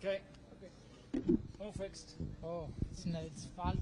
Okay. All fixed. Oh, it's farligt.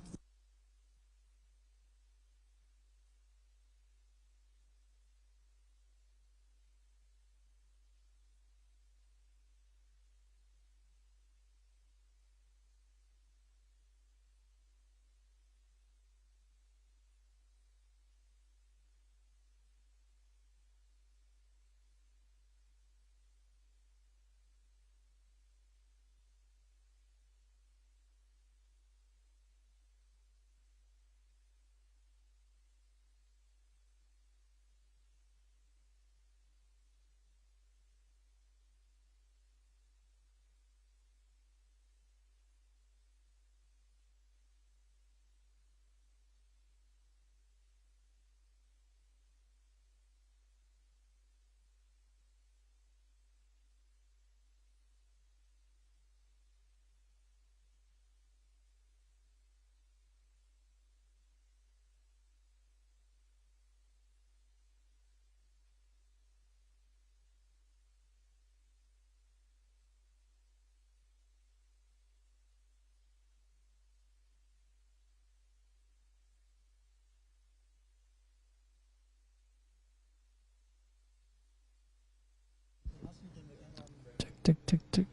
Tick, tick, tick.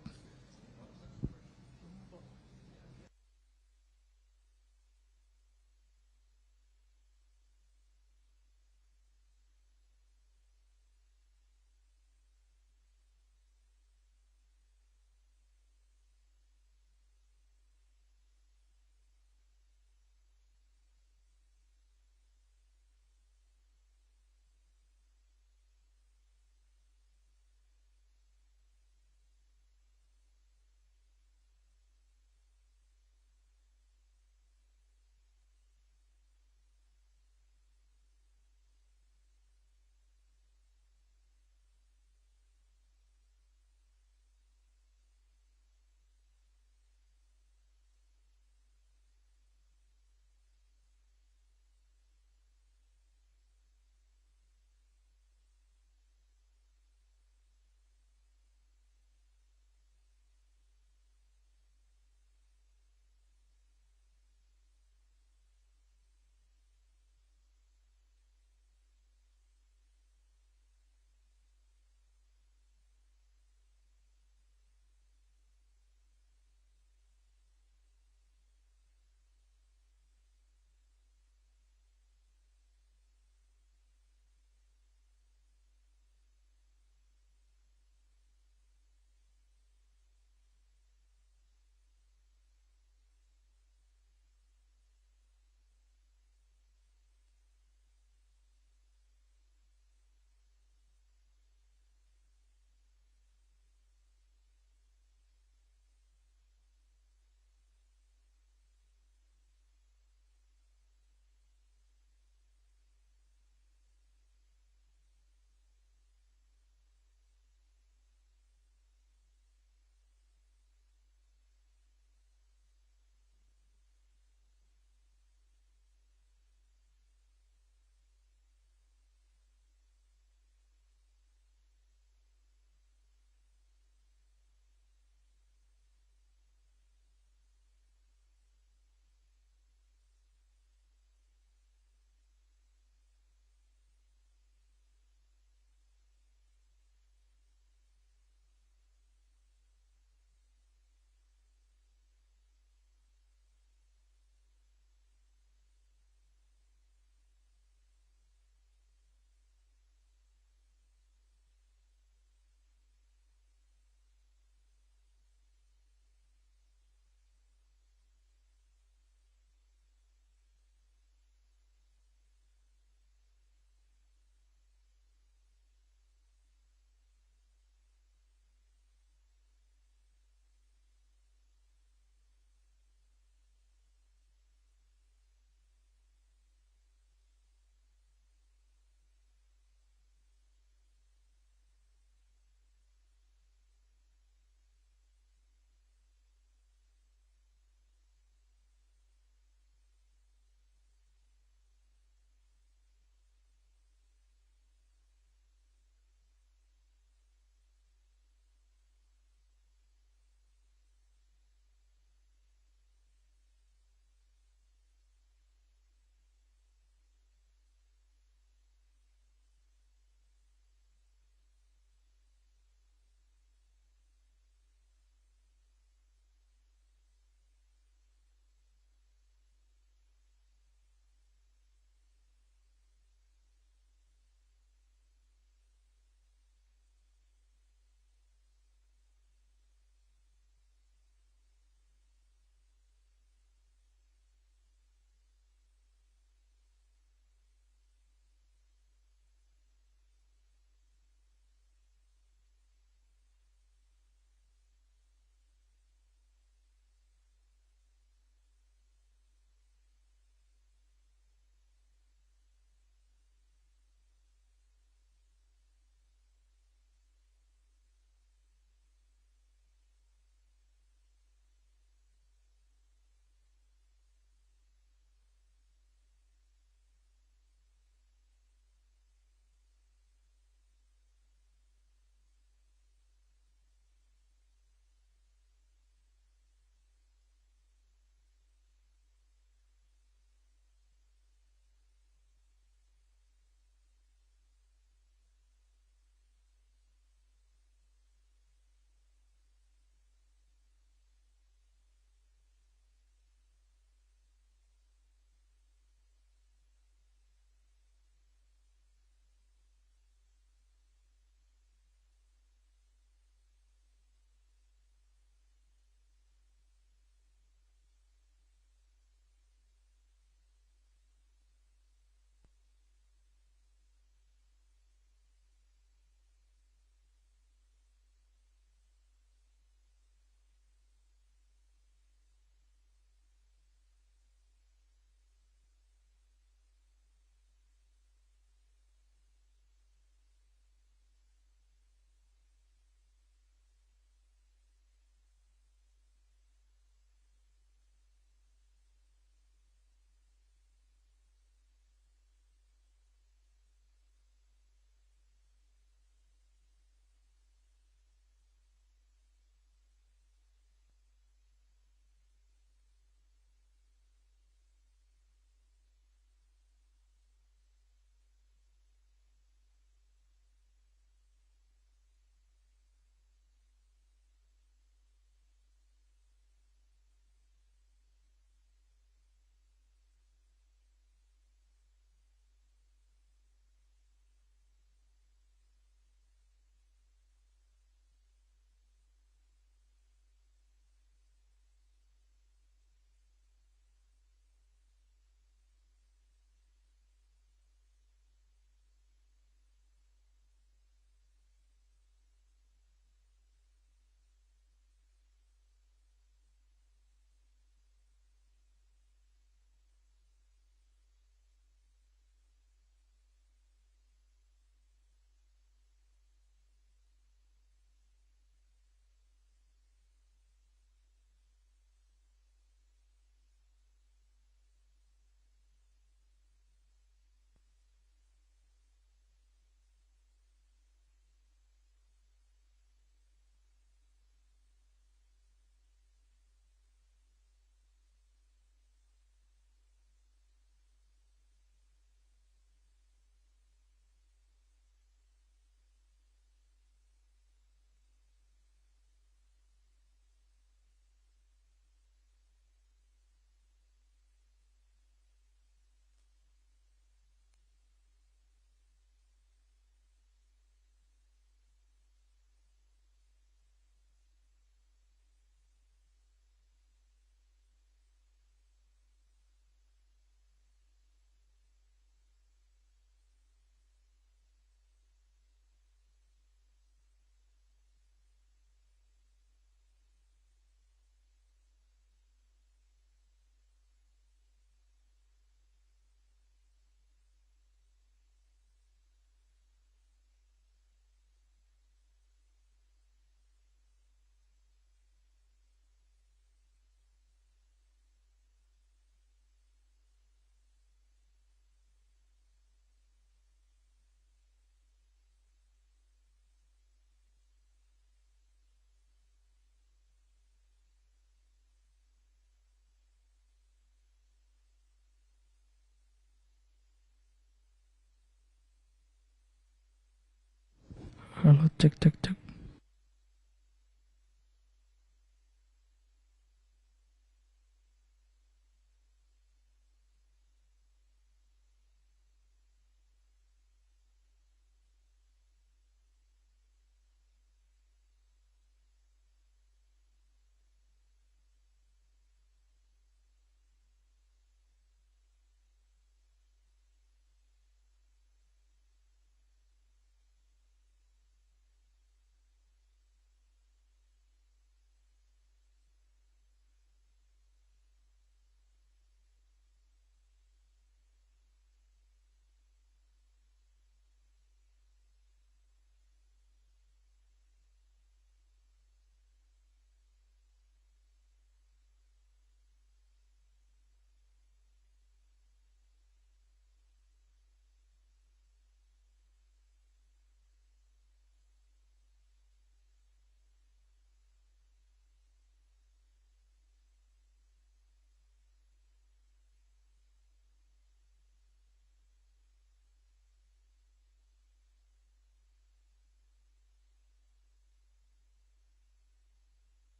Halo, cek cek cek.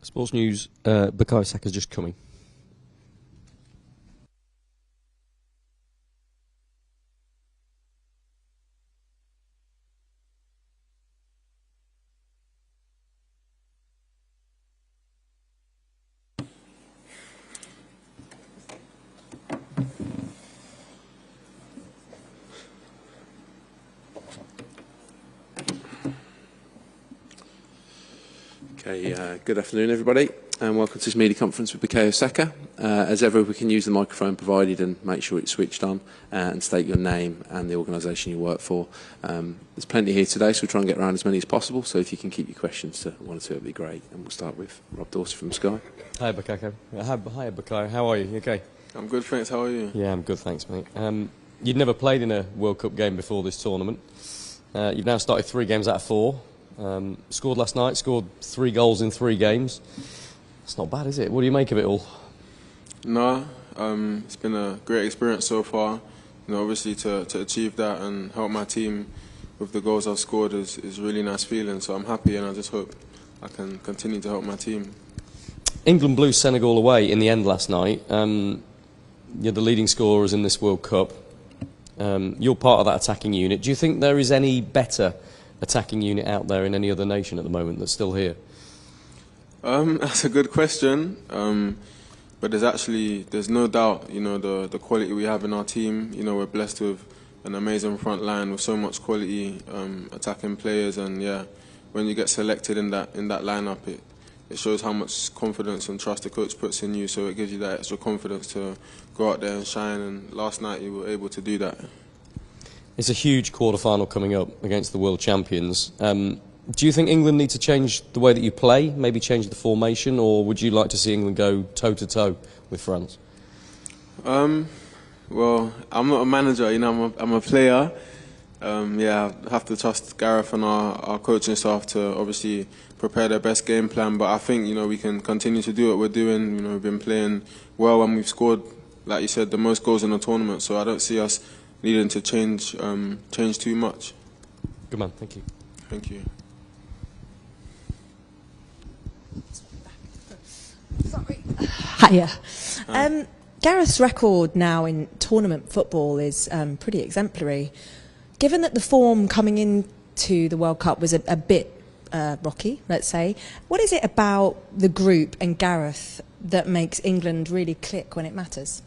Sports news, Bukayo Saka's just coming. Okay, good afternoon everybody and welcome to this media conference with Bukayo Saka. As ever, we can use the microphone provided and make sure it's switched on and state your name and the organisation you work for. There's plenty here today, so we'll try and get around as many as possible, so if you can keep your questions to one or two, it'd be great. And we'll start with Rob Dorsey from Sky. Hi Bukayo. Hi Bukayo, how are you? You okay? I'm good, thanks. How are you? Yeah, I'm good, thanks mate. You'd never played in a World Cup game before this tournament. You've now started 3 games out of 4. Scored last night, scored 3 goals in 3 games. It's not bad, is it? What do you make of it all? No, it's been a great experience so far. You know, obviously to achieve that and help my team with the goals I've scored is a really nice feeling. So I'm happy and I just hope I can continue to help my team. England blew Senegal away in the end last night. You're the leading scorers in this World Cup. You're part of that attacking unit. Do you think there is any better attacking unit out there in any other nation at the moment that's still here? That's a good question. But there's no doubt, you know, the quality we have in our team. You know, we're blessed with an amazing front line with so much quality attacking players, and yeah, when you get selected in that lineup, it shows how much confidence and trust the coach puts in you. So it gives you that extra confidence to go out there and shine. And last night you were able to do that. It's a huge quarter-final coming up against the world champions. Do you think England need to change the way that you play, maybe change the formation, or would you like to see England go toe-to-toe with France? Well, I'm not a manager, you know, I'm a player. Yeah, I have to trust Gareth and our coaching staff to obviously prepare their best game plan, but I think, you know, we can continue to do what we're doing. You know, we've been playing well and we've scored, like you said, the most goals in the tournament, so I don't see us needing to change too much. Good man, thank you. Thank you. Sorry. Hiya. Gareth's record now in tournament football is pretty exemplary. Given that the form coming into the World Cup was a bit rocky, let's say, what is it about the group and Gareth that makes England really click when it matters?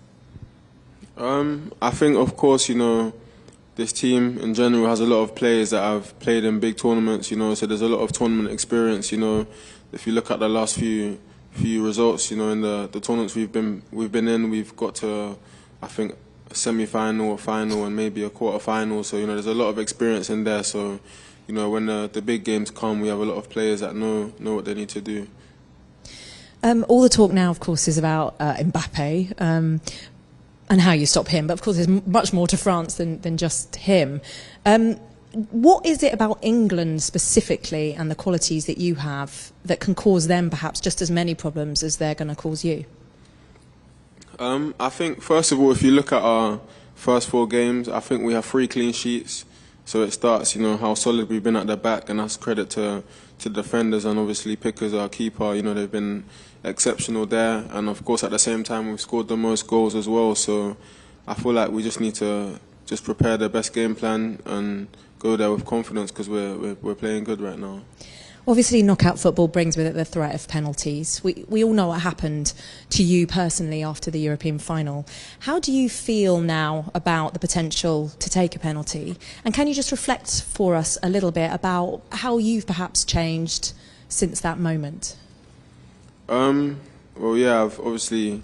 I think, of course, you know, this team in general has a lot of players that have played in big tournaments, you know, so there's a lot of tournament experience, you know. If you look at the last few results, you know, in the tournaments we've been in, we've got to, I think, a semi-final, a final, and maybe a quarter-final. So, you know, there's a lot of experience in there. So, you know, when the big games come, we have a lot of players that know what they need to do. All the talk now, of course, is about Mbappe and how you stop him. But, of course, there's much more to France than just him. What is it about England specifically and the qualities that you have that can cause them perhaps just as many problems as they're going to cause you? I think, first of all, if you look at our first 4 games, I think we have 3 clean sheets. So it starts, you know, how solid we've been at the back, and that's credit to the defenders and obviously Pickers, our keeper. You know, they've been exceptional there. And, of course, at the same time, we've scored the most goals as well. So I feel like we just need to just prepare the best game plan and go there with confidence because we're playing good right now. Obviously, knockout football brings with it the threat of penalties. We all know what happened to you personally after the European final. How do you feel now about the potential to take a penalty? And can you just reflect for us a little bit about how you've perhaps changed since that moment? Well, yeah, I've obviously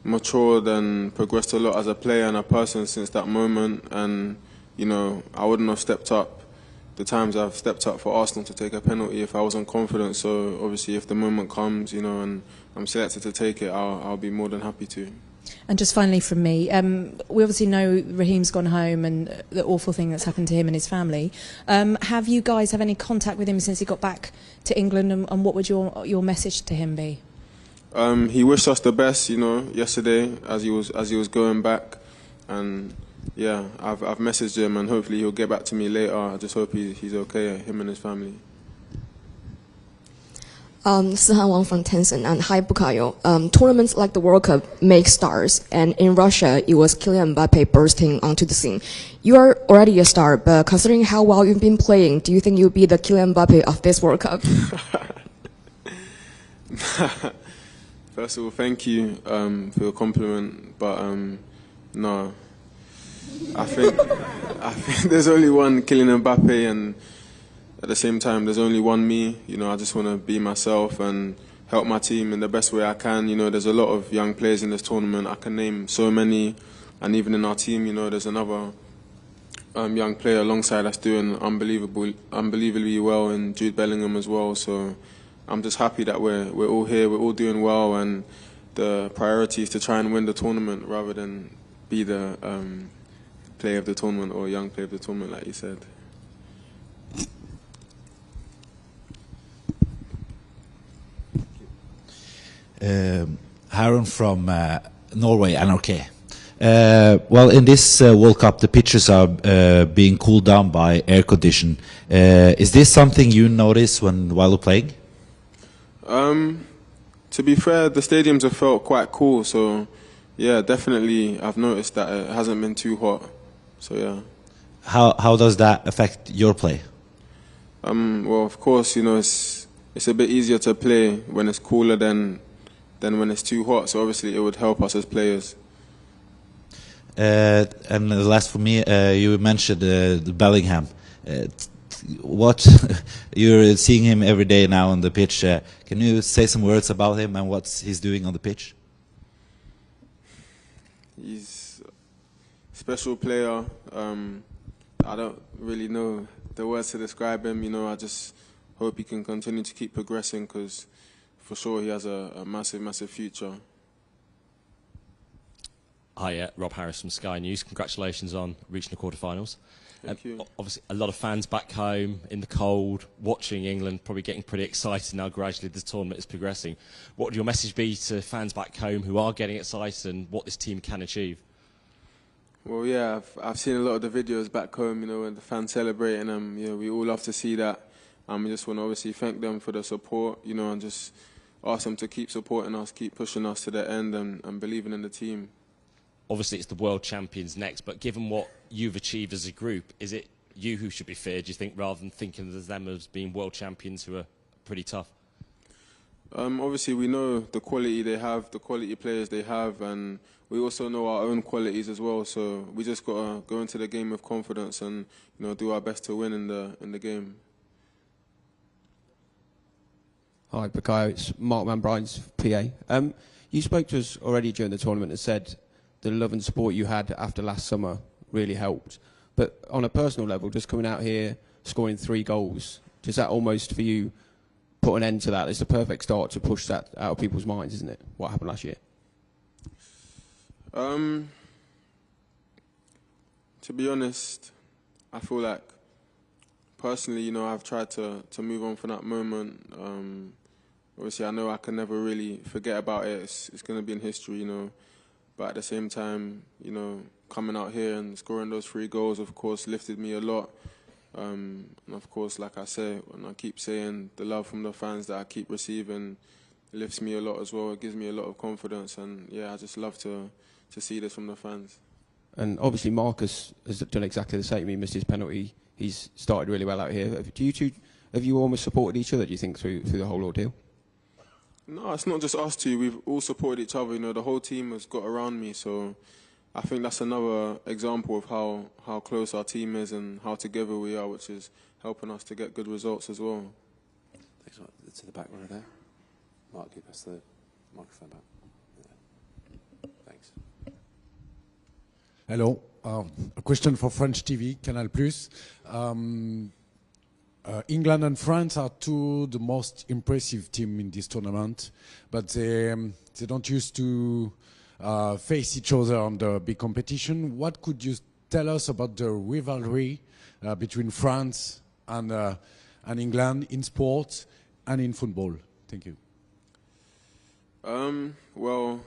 matured and progressed a lot as a player and a person since that moment. And, you know, I wouldn't have stepped up the times I've stepped up for Arsenal to take a penalty if I wasn't confident. So obviously if the moment comes, you know, and I'm selected to take it, I'll be more than happy to. And just finally from me, we obviously know Raheem's gone home and the awful thing that's happened to him and his family. Have you guys have any contact with him since he got back to England, and what would your message to him be? He wished us the best, you know, yesterday as he was going back, and yeah, I've messaged him and hopefully he'll get back to me later. I just hope he's okay, him and his family. Sihan Wang from Tencent, and hi Bukayo. Tournaments like the World Cup make stars, and in Russia it was Kylian Mbappe bursting onto the scene. You are already a star, but considering how well you've been playing, do you think you'll be the Kylian Mbappe of this World Cup? First of all, thank you for your compliment, but no. I think there's only one Kylian Mbappe, and at the same time, there's only one me. You know, I just want to be myself and help my team in the best way I can. You know, there's a lot of young players in this tournament. I can name so many, and even in our team, you know, there's another young player alongside us doing unbelievably well, and Jude Bellingham as well. So I'm just happy that we're all here, we're all doing well, and the priority is to try and win the tournament rather than be the player of the tournament or young player of the tournament, like you said. Harun from Norway, NRK. Well, in this World Cup, the pitches are being cooled down by air condition. Is this something you notice while you're playing? To be fair, the stadiums have felt quite cool, so yeah, definitely I've noticed that it hasn't been too hot. So yeah. How does that affect your play? Well, of course, you know, it's a bit easier to play when it's cooler than when it's too hot. So obviously it would help us as players. And the last for me, you mentioned the Bellingham. What you're seeing him every day now on the pitch. Can you say some words about him and what he's doing on the pitch? He's a special player. I don't really know the words to describe him. You know, I just hope he can continue to keep progressing, because for sure he has a massive, massive future. Hi, Rob Harris from Sky News. Congratulations on reaching the quarterfinals. Thank you. Obviously, a lot of fans back home in the cold, watching England, probably getting pretty excited now gradually this tournament is progressing. What would your message be to fans back home who are getting excited and what this team can achieve? Well, yeah, I've seen a lot of the videos back home, you know, and the fans celebrating them. You know, we all love to see that. We just want to obviously thank them for the support, you know, and just ask them to keep supporting us, keep pushing us to the end, and believing in the team. Obviously, it's the world champions next, but given what you've achieved as a group, is it you who should be feared, do you think, rather than thinking of them as being world champions who are pretty tough? Obviously, we know the quality they have, the quality players they have, and we also know our own qualities as well. So we just got to go into the game with confidence and, you know, do our best to win in the game. Hi, Bukayo. It's Mark Manbrine's PA. You spoke to us already during the tournament and said the love and support you had after last summer really helped. But on a personal level, just coming out here, scoring 3 goals, does that almost for you put an end to that? It's the perfect start to push that out of people's minds, isn't it? What happened last year? To be honest, I feel like personally, you know, I've tried to move on from that moment. Obviously, I know I can never really forget about it. It's going to be in history, you know. But at the same time, you know, coming out here and scoring those 3 goals, of course, lifted me a lot. And of course, like I say, and I keep saying, the love from the fans that I keep receiving lifts me a lot as well. It gives me a lot of confidence. And yeah, I just love to see this from the fans. And obviously, Marcus has done exactly the same. He missed his penalty. He's started really well out here. Have you almost supported each other, do you think, through the whole ordeal? No, it's not just us two. We've all supported each other. You know, the whole team has got around me. So I think that's another example of how close our team is and how together we are, which is helping us to get good results as well. Thanks, Mark. To the back row there. Mark, give us the microphone back. Yeah. Thanks. Hello. A question for French TV, Canal+. England and France are the most impressive team in this tournament, but they don't used to face each other on the big competition. What could you tell us about the rivalry between France and England in sports and in football? Thank you. Well,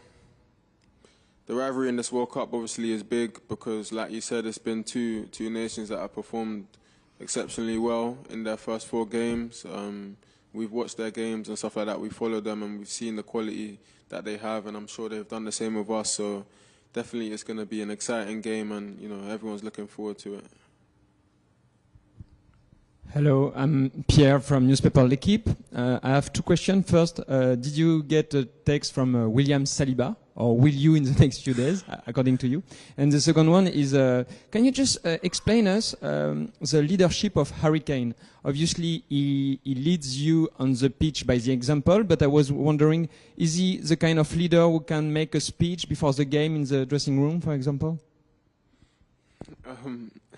the rivalry in this World Cup obviously is big because, like you said, it's been two nations that have performed exceptionally well in their first 4 games. we've watched their games and stuff like that. We follow them and we've seen the quality that they have, and I'm sure they've done the same with us. So definitely it's going to be an exciting game, and everyone's looking forward to it. Hello, I'm Pierre from newspaper L'Equipe. I have two questions. First, did you get a text from William Saliba, or will you in the next few days, according to you? And the second one is, can you just explain us the leadership of Harry Kane? Obviously, he leads you on the pitch by the example, but I was wondering, is he the kind of leader who can make a speech before the game in the dressing room, for example?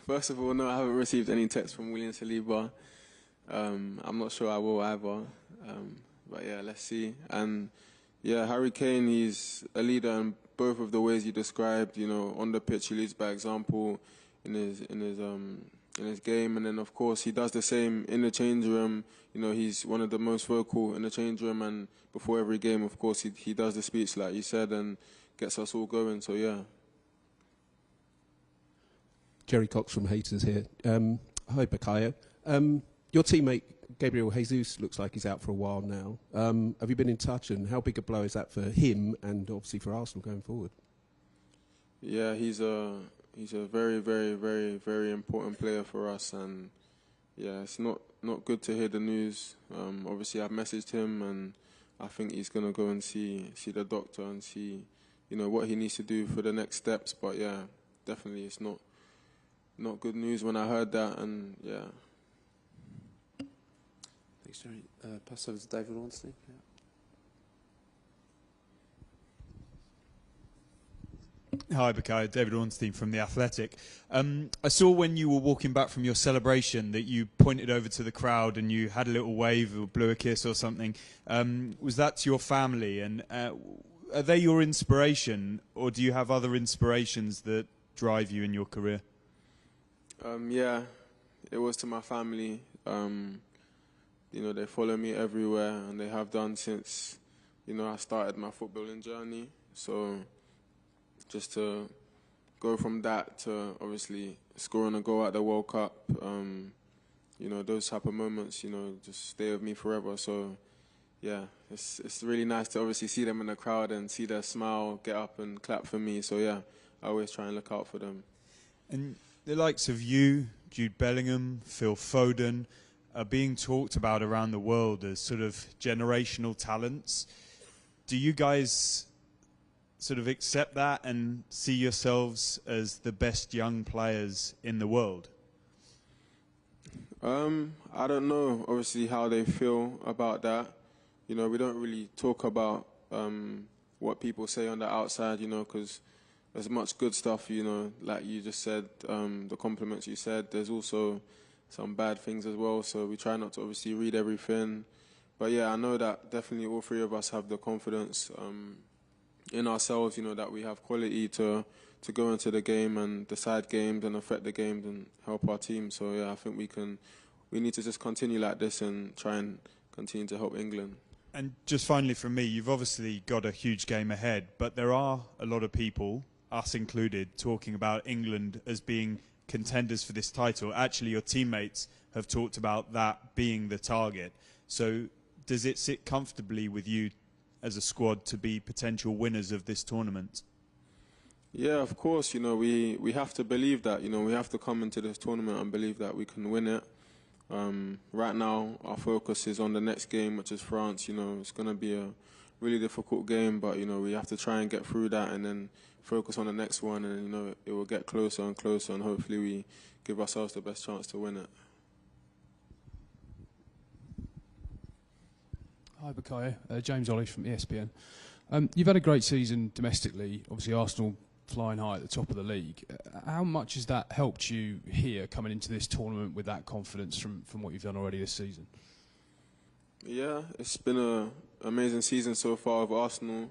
First of all, no, I haven't received any text from William Saliba. I'm not sure I will either. But yeah, let's see. And yeah, Harry Kane, he's a leader in both of the ways you described. On the pitch, he leads by example in his game, and then of course he does the same in the change room. He's one of the most vocal in the change room, and before every game, of course, he does the speech like you said and gets us all going. So yeah. Jerry Cox from Haters here. Hi, Bukayo. Your teammate, Gabriel Jesus, looks like he's out for a while now. Have you been in touch, and how big a blow is that for him and obviously for Arsenal going forward? Yeah, he's a very, very, very, very important player for us, and yeah, it's not good to hear the news. Obviously, I've messaged him, and I think he's going to go and see the doctor and see, what he needs to do for the next steps. But yeah, definitely it's not good news when I heard that, and yeah. Thanks, Jerry. Pass over to David Ornstein. Yeah. Hi, Bukayo. David Ornstein from The Athletic. I saw when you were walking back from your celebration that you pointed over to the crowd and you had a little wave or blew a kiss or something. Was that to your family? And are they your inspiration, or do you have other inspirations that drive you in your career? Yeah, it was to my family. They follow me everywhere, and they have done since, I started my footballing journey. So just to go from that to obviously scoring a goal at the World Cup, those type of moments, just stay with me forever. So yeah, it's really nice to obviously see them in the crowd and see their smile, get up and clap for me. So yeah, I always try and look out for them. And the likes of you, Jude Bellingham, Phil Foden, are being talked about around the world as sort of generational talents. Do you guys sort of accept that and see yourselves as the best young players in the world? I don't know, obviously, how they feel about that. We don't really talk about what people say on the outside, because there's much good stuff, like you just said, the compliments you said. There's also some bad things as well, so we try not to obviously read everything. But yeah, I know that definitely all three of us have the confidence in ourselves, that we have quality to go into the game and decide games and affect the games and help our team. So yeah, I think we need to just continue like this and try and continue to help England. And just finally from me, you've obviously got a huge game ahead, but there are a lot of people, us included, talking about England as being contenders for this title. Actually, your teammates have talked about that being the target. So does it sit comfortably with you as a squad to be potential winners of this tournament? Yeah, of course. We have to believe that. We have to come into this tournament and believe that we can win it. Right now, our focus is on the next game, which is France. It's going to be a really difficult game, but we have to try and get through that and then focus on the next one, and it will get closer and closer, and hopefully we give ourselves the best chance to win it. Hi, Bukayo. James Ollie from ESPN. You've had a great season domestically. Obviously, Arsenal flying high at the top of the league. How much has that helped you here coming into this tournament with that confidence from what you've done already this season? Yeah, it's been an amazing season so far with Arsenal.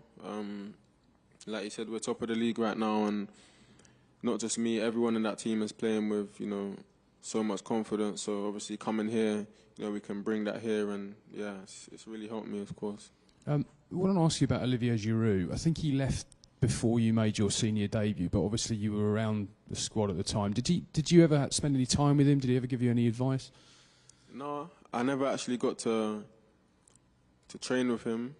Like you said, we're top of the league right now, and not just me, everyone in that team is playing with, so much confidence. So obviously coming here, we can bring that here, and yeah, it's really helped me, of course. I want to ask you about Olivier Giroud. I think he left before you made your senior debut, but obviously you were around the squad at the time. Did you ever spend any time with him? Did he ever give you any advice? No, I never actually got to train with him.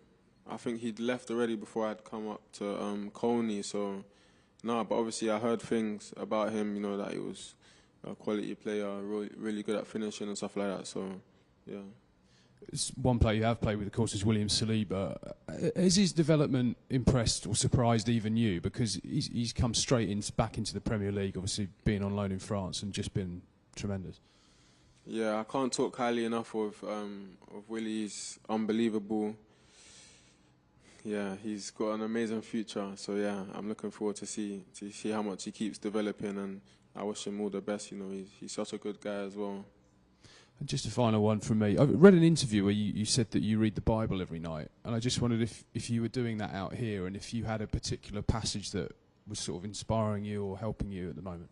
I think he'd left already before I'd come up to Coney. So, no, but obviously I heard things about him, you know, that he was a quality player, really good at finishing and stuff like that. So, yeah. One player you have played with, of course, is William Saliba. Has his development impressed or surprised even you? Because he's come back into the Premier League, obviously being on loan in France, and just been tremendous. Yeah, I can't talk highly enough of Willie. He's unbelievable. Yeah, he's got an amazing future. So yeah, I'm looking forward to see how much he keeps developing, and I wish him all the best. You know, he's such a good guy as well. And just a final one from me. I read an interview where you said that you read the Bible every night, and I just wondered if you were doing that out here, and if you had a particular passage that was sort of inspiring you or helping you at the moment.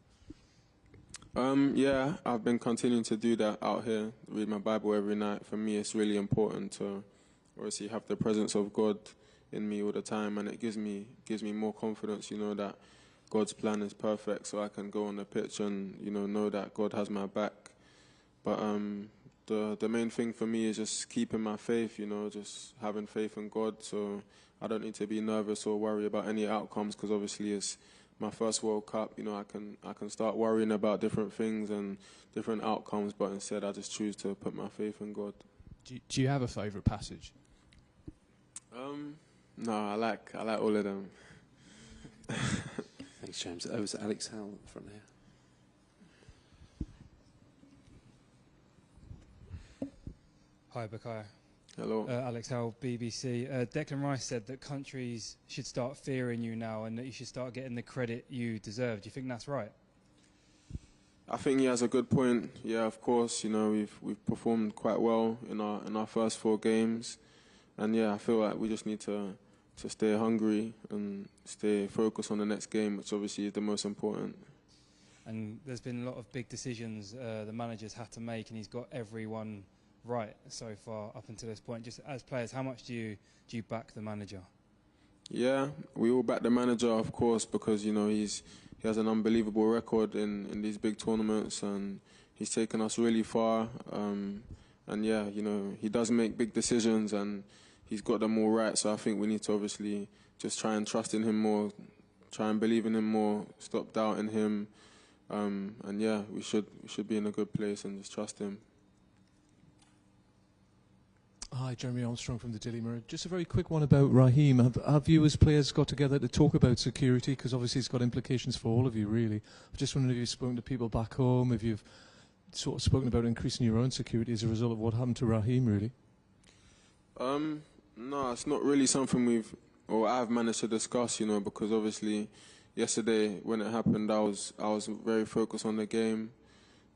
Yeah, I've been continuing to do that out here, read my Bible every night. For me, it's really important to obviously have the presence of God in me all the time, and it gives me more confidence, you know, that God's plan is perfect, so I can go on the pitch and, you know that God has my back. But the main thing for me is just keeping my faith, you know, just having faith in God, so I don't need to be nervous or worry about any outcomes, because obviously it's my first World Cup. You know, I can start worrying about different things and different outcomes, but instead I just choose to put my faith in God. Do you have a favourite passage? No, I like all of them. Thanks, James. Over to Alex Howell at the front here. Hi, Bukayo. Hello. Alex Howell, BBC. Declan Rice said that countries should start fearing you now and that you should start getting the credit you deserve. Do you think that's right? I think he has a good point. Yeah, of course. You know, we've performed quite well in our first 4 games, and yeah, I feel like we just need to stay hungry and stay focused on the next game, which obviously is the most important. And there's been a lot of big decisions the manager's had to make, and he's got everyone right so far up until this point. Just as players, how much do you back the manager? Yeah, we all back the manager, of course, because you know he has an unbelievable record in these big tournaments, and he's taken us really far. And yeah, you know, he does make big decisions, and he's got them all right. So I think we need to obviously just try and trust in him more, try and believe in him more, stop doubting him, and yeah, we should be in a good place and just trust him. Hi, Jeremy Armstrong from the Daily Mirror. Just a very quick one about Raheem. Have you as players got together to talk about security? Because obviously it's got implications for all of you, really. I'm just wondering if you've spoken to people back home, if you've sort of spoken about increasing your own security as a result of what happened to Raheem, really. No, it's not really something I've managed to discuss, you know, because obviously yesterday when it happened, I was very focused on the game.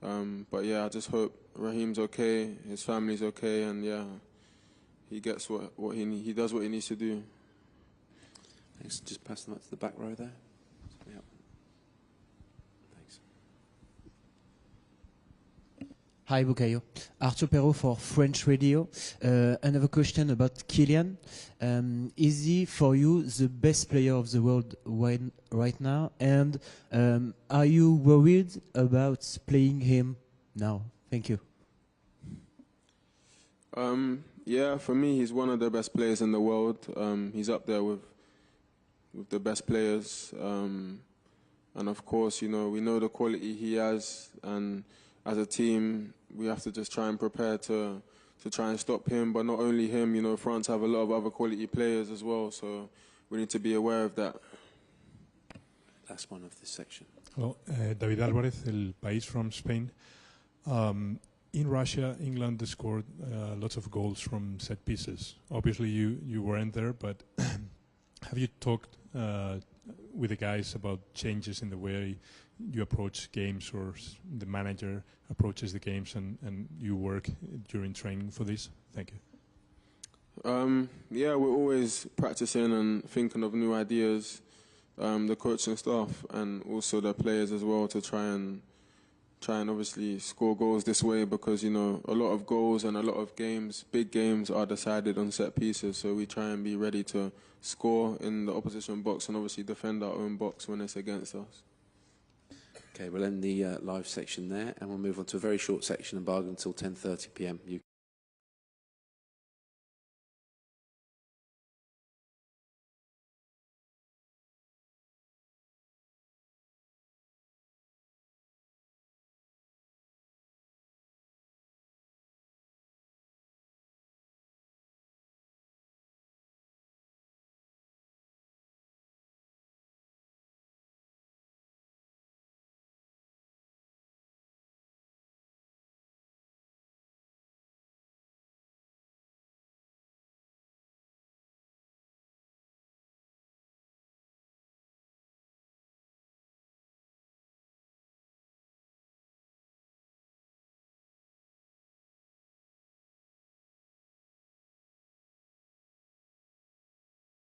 But yeah, I just hope Raheem's okay, his family's okay, and yeah, he gets what he does what he needs to do. Thanks. Just pass them up to the back row there. Yep. Thanks. Hi, Bukayo. Arthur Perrault for French Radio. Another question about Kylian. Is he, for you, the best player of the world right now? And are you worried about playing him now? Thank you. Yeah, for me, he's one of the best players in the world. He's up there with the best players. And of course, you know, we know the quality he has, and as a team, we have to just try and prepare to try and stop him. But not only him, you know, France have a lot of other quality players as well, so we need to be aware of that. Last one of this section. Hello, David Alvarez, El País from Spain. In Russia, England scored lots of goals from set pieces. Obviously, you weren't there, but have you talked with the guys about changes in the way you approach games, or the manager approaches the games, and you work during training for this? Thank you. Yeah, we're always practicing and thinking of new ideas, the coaching staff and also the players as well, to try and obviously score goals this way, because, you know, a lot of goals and a lot of games, big games, are decided on set pieces, so we try and be ready to score in the opposition box and obviously defend our own box when it's against us. Okay, we'll end the live section there, and we'll move on to a very short section and bargain until 10:30 p.m.